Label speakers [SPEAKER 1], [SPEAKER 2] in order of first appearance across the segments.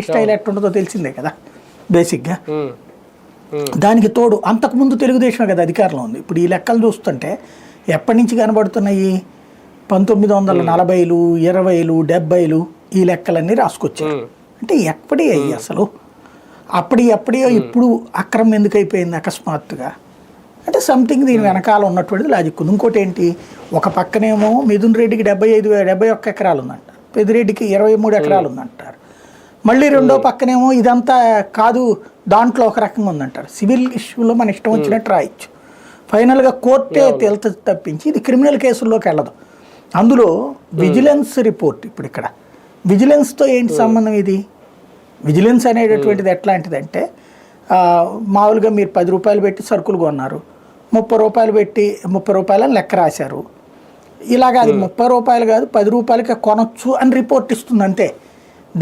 [SPEAKER 1] Style ఎట్టుంటుందో తెలిసిందే కదా బేసిక్గా. దానికి తోడు అంతకుముందు తెలుగుదేశమే కదా అధికారంలో ఉంది. ఇప్పుడు ఈ లెక్కలు చూస్తుంటే ఎప్పటి నుంచి కనబడుతున్నాయి, 1940లు 20లు 70లు ఈ లెక్కలన్నీ రాసుకొచ్చారు. అంటే ఎప్పటి అయ్యి అసలు అప్పటియో ఇప్పుడు అక్రమం ఎందుకు అయిపోయింది అకస్మాత్తుగా అంటే సంథింగ్ దీని వెనకాల ఉన్నటువంటిది లాజిక్ ఉంది. ఇంకోటి ఏంటి, ఒక పక్కనేమో మిథున్ రెడ్డికి 71 ఎకరాలు ఉందంట, పెద్దిరెడ్డికి 23 ఎకరాలు ఉందంటారు. మళ్ళీ రెండో పక్కనేమో ఇదంతా కాదు దాంట్లో ఒక రకంగా ఉందంటారు. సివిల్ ఇష్యూలో మన ఇష్టం వచ్చినట్టు రాయొచ్చు, ఫైనల్గా కోర్టే తేల్త తప్పించి ఇది క్రిమినల్ కేసుల్లోకి వెళ్ళదు. అందులో విజిలెన్స్ రిపోర్ట్, ఇప్పుడు ఇక్కడ విజిలెన్స్తో ఏంటి సంబంధం? ఇది విజిలెన్స్ అనేటటువంటిది ఎట్లాంటిదంటే మామూలుగా మీరు 10 రూపాయలు పెట్టి సరుకులు కొన్నారు, 30 రూపాయలు పెట్టి 30 రూపాయలని లెక్క రాశారు. ఇలాగ అది 30 రూపాయలు కాదు 10 రూపాయలకే కొనొచ్చు అని రిపోర్ట్ ఇస్తుంది అంతే.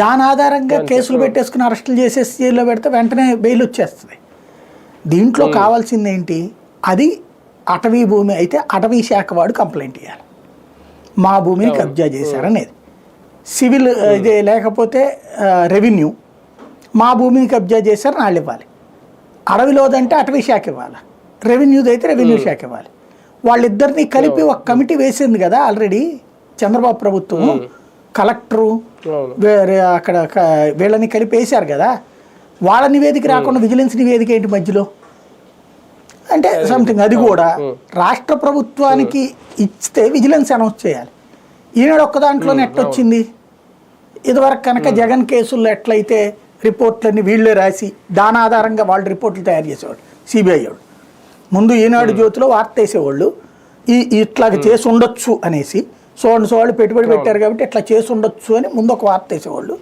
[SPEAKER 1] దాని ఆధారంగా కేసులు పెట్టేసుకుని అరెస్టులు చేసేసి జైల్లో పెడితే వెంటనే బెయిల్ వచ్చేస్తుంది. దీంట్లో కావాల్సింది ఏంటి, అది అటవీ భూమి అయితే అటవీ శాఖ వాడు కంప్లైంట్ ఇవ్వాలి, మా భూమిని కబ్జా చేశారనేది. సివిల్ ఇదే లేకపోతే రెవెన్యూ మా భూమిని కబ్జా చేశారని వాళ్ళు ఇవ్వాలి. అడవిలోదంటే అటవీ శాఖ ఇవ్వాలి, రెవెన్యూది అయితే రెవెన్యూ శాఖ ఇవ్వాలి. వాళ్ళిద్దరినీ కలిపి ఒక కమిటీ వేసింది కదా ఆల్రెడీ చంద్రబాబు ప్రభుత్వం, కలెక్టరు అక్కడ వీళ్ళని కలిపి వేశారు కదా. వాళ్ళ నివేదిక రాకుండా విజిలెన్స్ నివేదిక ఏంటి మధ్యలో అంటే సంథింగ్ అది కూడా రాష్ట్ర ప్రభుత్వానికి ఇస్తే విజిలెన్స్ అనౌన్స్ చేయాలి. ఈనాడు ఒక్క దాంట్లోనే ఎట్టొచ్చింది? ఇదివరకు కనుక జగన్ కేసుల్లో ఎట్లయితే రిపోర్ట్లన్నీ వీళ్ళే రాసి దాని ఆధారంగా వాళ్ళు రిపోర్ట్లు తయారు చేసేవాళ్ళు, సిబిఐ వాళ్ళు ముందు ఈనాడు జ్యోతిలో వార్త వేసేవాళ్ళు ఇట్లాగ చేసి ఉండొచ్చు అనేసి, సో వాళ్ళు పెట్టుబడి పెట్టారు కాబట్టి ఇట్లా చేసి ఉండొచ్చు అని ముందు ఒక వార్త వేసేవాళ్ళు.